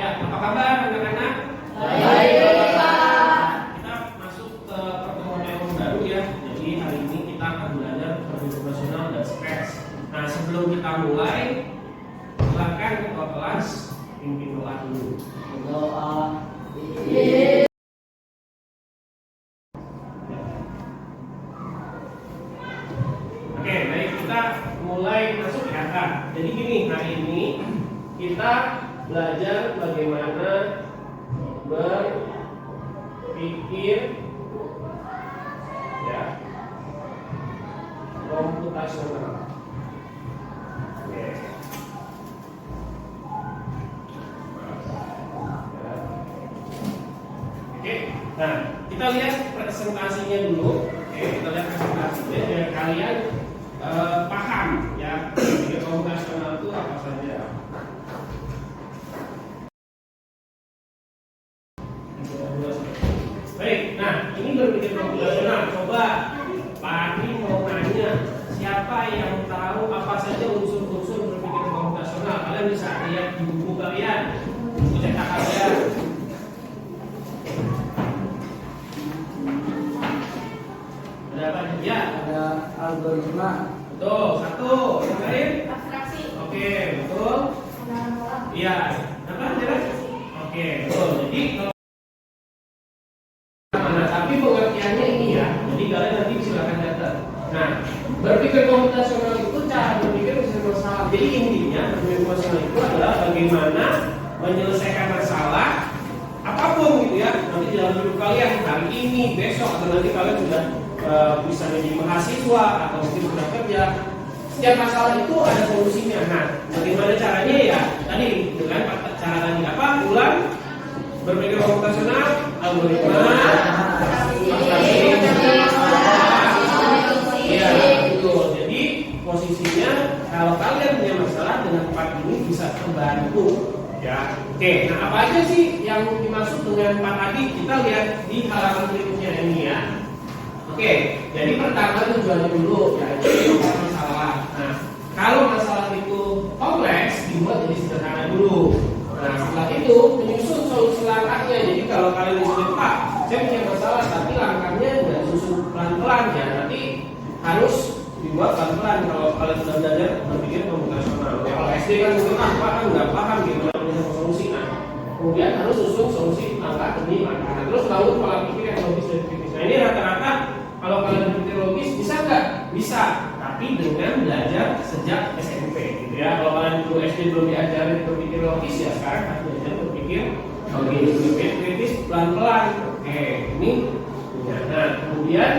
Ya, apa kabar anak-anak? Baik, Pak. Kita masuk ke pertemuan yang baru ya. Jadi hari ini kita akan belajar profesional dan stres. Nah, sebelum kita mulai, silakan ketua kelas pimpin doa dulu. Doa. Oke, baik, kita mulai masuk ya Kak. Jadi gini, hari ini kita belajar bagaimana berpikir ya komputasional. Oke. Oke, nah kita lihat presentasinya dulu. Oke, kita lihat presentasinya biar kalian paham ya berpikir komputasional itu apa saja. Baik, nah ini berpikir komputasional. Coba Pak Adi mau nanya, siapa yang tahu apa saja unsur-unsur berpikir komputasional? Kalian bisa lihat di buku kalian, buku cetak kalian. Ada apa aja? Ya, Ada algoritma. betul. Satu, yang lain? Abstraksi. Oke, betul. Iya, apa jelas? Oke, betul. Jadi kalau nah, tapi pengertiannya ini ya. Jadi kalian nanti silakan catat. Nah, berpikir komputasional itu cara berpikir masalah. Jadi intinya berpikir komputasional itu adalah bagaimana menyelesaikan masalah apapun gitu ya. Nanti dalam hidup kalian hari ini, besok atau nanti kalian sudah bisa menjadi mahasiswa atau mungkin sudah kerja. Setiap masalah itu ada solusinya. Nah, bagaimana caranya ya? Tadi dengan cara tadi apa? Ulang berpikir komputasional, algoritma, iya betul. Jadi posisinya kalau kalian punya masalah dengan empat ini bisa terbantu ya. Oke, nah apa aja sih yang dimaksud dengan empat tadi? Kita lihat di halaman berikutnya ini ya. Oke, jadi pertama tujuannya dulu ya itu masalah. Nah, kalau masalah itu kompleks dibuat jadi sederhana dulu. Nah, setelah itu menyusun solusi langkahnya. Jadi kalau kalian disuruh Pak, saya punya masalah tapi langkahnya nggak disusun pelan-pelan ya. Nanti harus dibuat pelan-pelan kalau kalian sudah belajar berpikir komputasional. Ya, kalau SD kan mungkin apa kan nggak paham gitu punya solusi. Nah, kemudian harus susun solusi langkah demi langkah. Nah, terus bangun pola pikir yang logis dan kritis. Nah, ini rata-rata kalau kalian berpikir logis bisa nggak? Bisa. Tapi dengan belajar sejak SMP gitu ya. Kalau kalian dulu SD belum diajarin berpikir logis ya sekarang harus belajar berpikir logis, berpikir kritis pelan-pelan. Oke, ini ya. Nah kemudian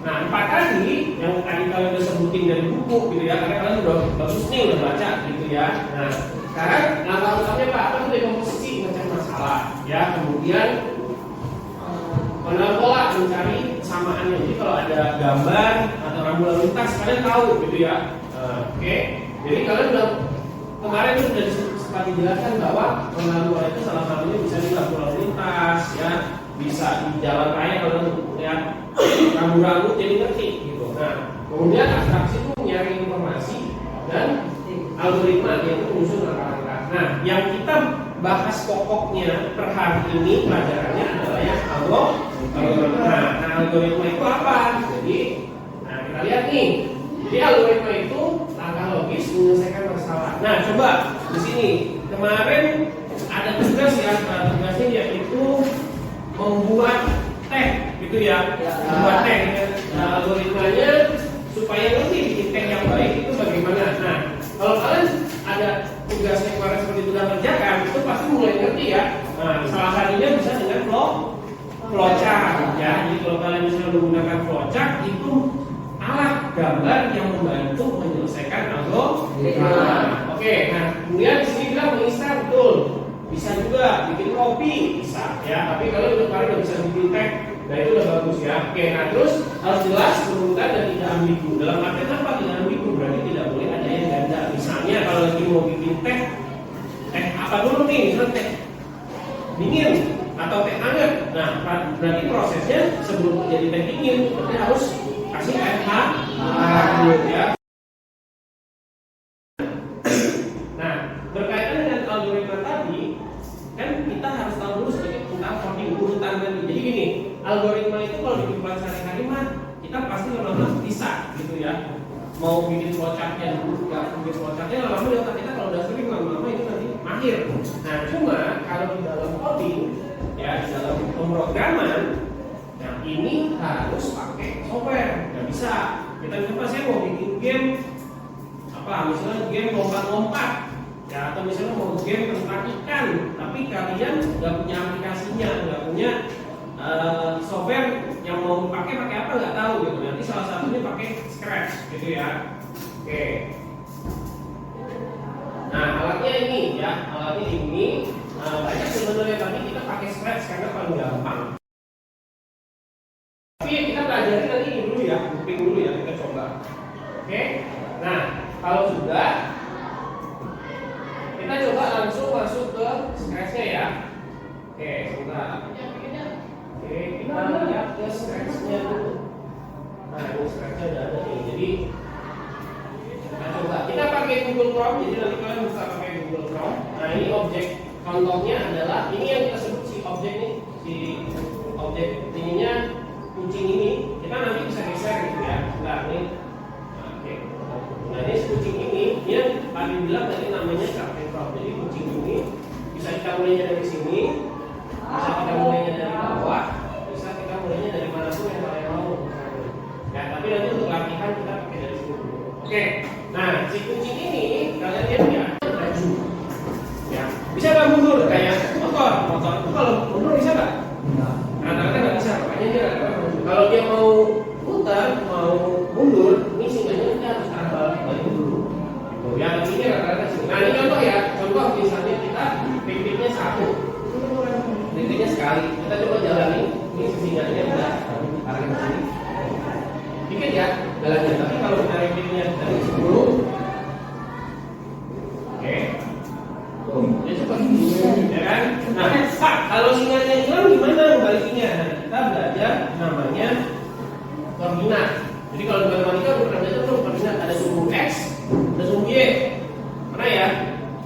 empat tadi yang tadi kalian udah sebutin dari buku gitu ya, karena kalian udah bagus nih udah baca gitu ya. Nah sekarang langkah utamanya Pak apa itu komposisi mencari masalah ya, kemudian pola mencari kesamaannya. Jadi kalau ada gambar atau rambu lalu lintas kalian tahu gitu ya. Oke. Jadi kalian udah kemarin sudah sempat dijelaskan bahwa pengaruh itu salah satunya bisa di rambu lalu lintas ya, bisa di jalan raya kalau lihat rambu-rambu jadi ngerti gitu. Nah, kemudian abstraksi itu nyari informasi dan algoritma yaitu menyusun langkah-langkah. Nah, yang kita bahas pokoknya per hari ini pelajarannya adalah yang algoritma. Nah, algoritma itu apa? Jadi, kita lihat nih. Jadi algoritma itu langkah logis menyelesaikan masalah. Nah, coba di sini kemarin ada tugas ya, tugasnya yaitu membuat teh, gitu ya. Membuat teh. Nah, algoritmanya supaya ngerti bikin teh yang baik itu bagaimana. Nah, kalau kalian ada tugas yang kemarin seperti itu sudah kerjakan, itu pasti mulai ngerti ya. Nah, salah satunya bisa dengan flowchart ya. Jadi kalau kalian misalnya menggunakan flowchart itu alat gambar yang membantu menyelesaikan algoritma. Oke, nah kemudian di sini bilang menginstal betul. Bisa juga bikin kopi bisa ya. Tapi kalau udah kalian udah bisa bikin teh, nah itu udah bagus ya. Oke, nah terus harus jelas, menentukan dan tidak ambigu. Dalam artian apa tidak ambigu? Berarti tidak boleh ada yang ganda. Misalnya kalau lagi mau bikin teh apa dulu nih? Misalnya teh dingin atau teh hangat. Nah, berarti prosesnya sebelum menjadi teh dingin berarti harus kasih air hangat dulu ya. Nah, berkaitan dengan algoritma tadi, kan kita harus tahu dulu sedikit tentang coding urutan tadi. Jadi gini, algoritma itu kalau di kehidupan sehari-hari mah kita pasti lama-lama bisa gitu ya. Mau bikin flowchartnya dulu, nggak bikin flowchartnya lama-lama di otak kita kalau udah sering lama-lama itu nanti mahir. Nah cuma kalau di dalam coding ya di dalam pemrograman, nah ini harus pakai software. Nggak bisa kita coba saya mau bikin game apa misalnya game lompat-lompat ya, atau misalnya mau game tentang ikan tapi kalian nggak punya aplikasinya, nggak punya software yang mau pakai apa nggak tahu gitu. Nanti salah satunya pakai Scratch gitu ya. Oke. Nah alatnya ini ya, alatnya ini banyak sebenarnya, tapi kita pakai Scratch karena paling gampang. Tapi kita pelajari nanti ini dulu ya, looping dulu ya, kita coba. Oke. Nah kalau sudah, kita coba langsung masuk ke Scratch-nya ya. Oke, sebentar. Oke, kita lihat ke Scratch-nya dulu. Nah, ini Scratch-nya udah ada nih. Jadi kita coba. Kita pakai Google Chrome, jadi nanti kalian bisa pakai Google Chrome. Nah, ini objek contohnya adalah ini yang kita sebut si objek nih, si objek ininya kucing ini. Kita nanti bisa geser gitu ya. Nah, ini. Oke. Nah, ini si kucing ini yang tadi bilang tadi namanya Captain Frog. Jadi kucing ini bisa kita mulainya dari sini, bisa kita mulainya dari bawah, bisa kita mulainya dari manapun yang kalian mau. Ya, tapi nanti untuk latihan kita pakai dari sini dulu. Oke. Nah, si kucing ini kalian lihat ya, laju. Ya, bisa nggak mundur kayak motor? Motor itu kalau mundur bisa nggak? Rata-rata nggak bisa, makanya dia rata-rata mundur. Kalau dia mau putar, mau mundur, ini singgahnya kita harus taruh balik dulu. Gitu. Ya, ini rata-rata sini. Nah, ini contoh ya. Contoh misalnya kita titiknya satu, titiknya sekali. Kita coba jalani. Ini singgahnya udah tarik ke sini. Dikit ya jalannya. Tapi kalau kita titiknya dari 10, oke. Ya cepat, ya kan? Nah, Pak, kalau singgahnya hilang gimana membalikinya? Nah, kita belajar namanya koordinat. Jadi kalau di matematika kita belajar tuh koordinat, ada sumbu x, ada sumbu y. Pernah ya?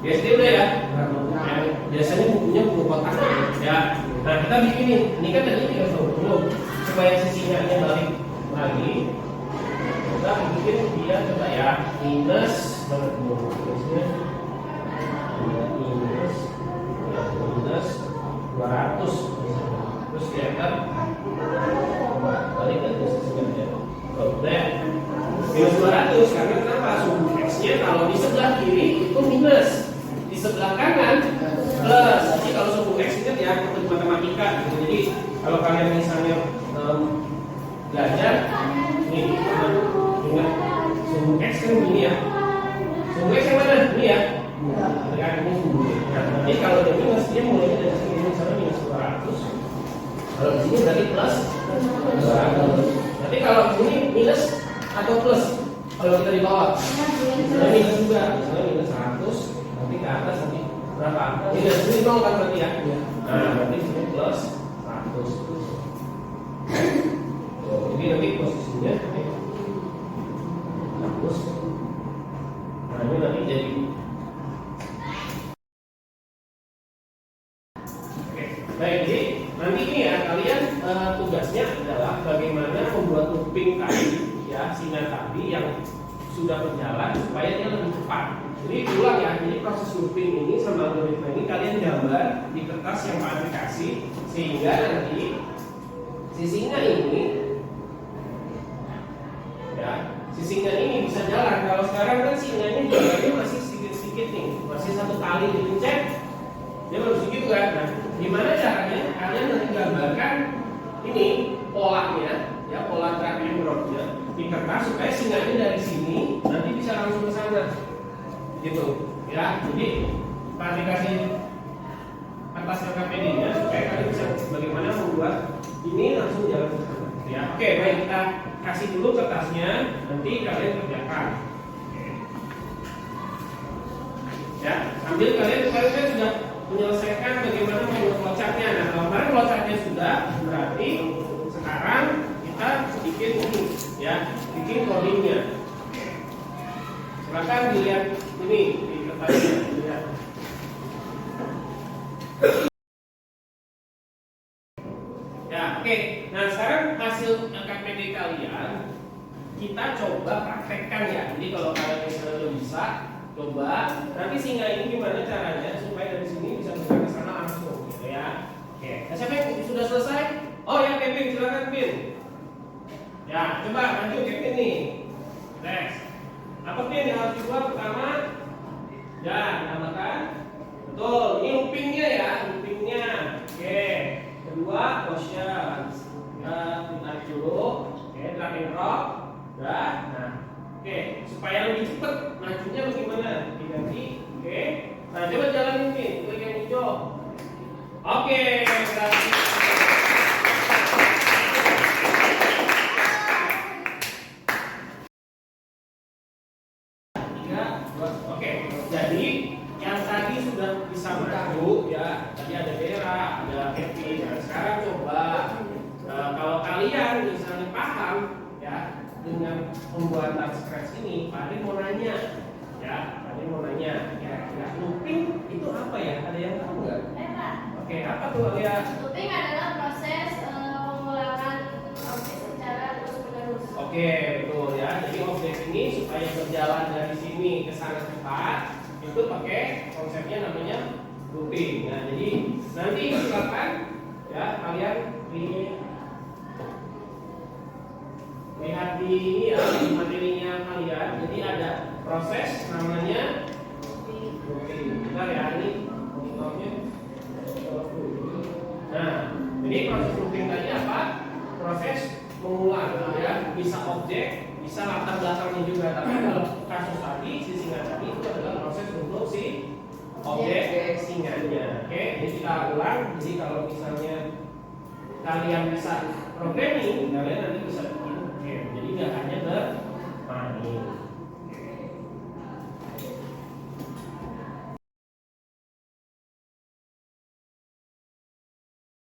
SD udah ya? Ya, biasanya bukunya buku kotak ya. Nah kita bikin ini kan tadi 320 supaya sisinya balik lagi. Kita bikin dia coba ya minus mana minusnya minus 200 terus dia kan balik ke sisinya ya. Udah minus 200 karena kenapa? Sumbu x-nya kalau di sebelah kiri itu minus, di sebelah kanan plus. Jadi kalau sumbu x ingat ya untuk matematika gitu. Jadi kalau kalian misalnya belajar ini ingat sumbu x kan ini ya. Sumbu x yang mana? Ini ya. Kan ini sumbu. Nah, jadi kalau dia minus dia mulainya dari sini misalnya minus 200. Kalau di sini berarti plus 200. Nanti kalau ini minus atau plus, kalau kita di bawah misalnya minus juga, misalnya minus 100, nanti ke atas nanti berapa? Minus ini 0 kan berarti ya? Nah berarti ini plus 100. Jadi nanti posisinya 100. Nah ini nanti jadi oke, baik. Jadi nanti ini ya kalian tugasnya adalah bagaimana membuat looping tadi ya, sinyal tadi yang sudah berjalan supaya dia lebih cepat. Jadi ulang ya, jadi proses looping ini sama algoritma ini kalian gambar di kertas yang Pak Andri kasih, sehingga nanti si singa ini ya, si singa ini bisa jalan. Kalau sekarang kan singanya jalannya masih sedikit-sedikit nih, masih satu kali dipencet dia baru segitu kan. Nah, gimana caranya kalian nanti gambarkan ini polanya ya, pola drag and drop-nya di kertas supaya singanya dari sini nanti bisa langsung ke sana gitu ya. Jadi Pak dikasih kertas LKPD-nya supaya kalian bisa bagaimana membuat ini langsung jalan ke sana ya. Oke, baik, kita kasih dulu kertasnya, nanti kalian kerjakan. Oke. Ya, sambil kalian sudah menyelesaikan bagaimana membuat flowchart-nya. Nah, kalau kalian flowchart-nya sudah, berarti sekarang kita bikin ini ya, bikin codingnya. Silakan dilihat ini di kertasnya, lihat. Ya, oke. Nah, sekarang hasil KPD kalian kita coba praktekkan ya. Jadi kalau kalian misalnya belum bisa, coba. Nanti singa ini gimana caranya supaya dari sini bisa bergerak ke sana langsung, gitu ya. Oke. Nah, siapa yang sudah selesai? Oh ya, Kevin, silakan Kevin. Ya, coba maju Kevin nih. Next. Apa Kevin yang harus dibuat pertama? Ya, tambahkan. Betul. Ini loopingnya ya, loopingnya. Oke. Kedua, motion. Ya, ditarik dulu. Oke, drag and drop. Udah. Nah, oke. Supaya lebih cepat majunya bagaimana? Diganti. Oke. Nah, coba jalanin nih. Klik yang hijau. Oke, berarti. Oke, jadi yang tadi sudah bisa maju ya, tadi ada Vera, ada Kevin. Nah, sekarang coba kalau kalian misalnya paham ya dengan pembuatan scratch ini, Pak Ade mau nanya ya, Pak Ade mau nanya ya, looping itu apa ya? Ada yang tahu nggak? Pak. Oke, apa tuh ya? Looping adalah proses pengulangan objek secara terus-menerus. Oke, betul ya. Jadi objek ini supaya berjalan dari sini ke sana cepat, itu pakai konsepnya namanya looping. Nah, jadi nanti silakan ya kalian lihat di ini ya di materinya kalian. Jadi ada proses namanya looping. Bentar ya, ini monitornya. Nah, jadi proses looping tadi apa? Proses mengulang ya, bisa objek, bisa latar belakangnya juga. Tapi kalau kasus tadi si singa tadi itu adalah proses untuk si objek singanya. Oke, jadi kita ulang. Jadi kalau misalnya kalian bisa programming, kalian nanti bisa bikin game. Jadi nggak hanya bermain.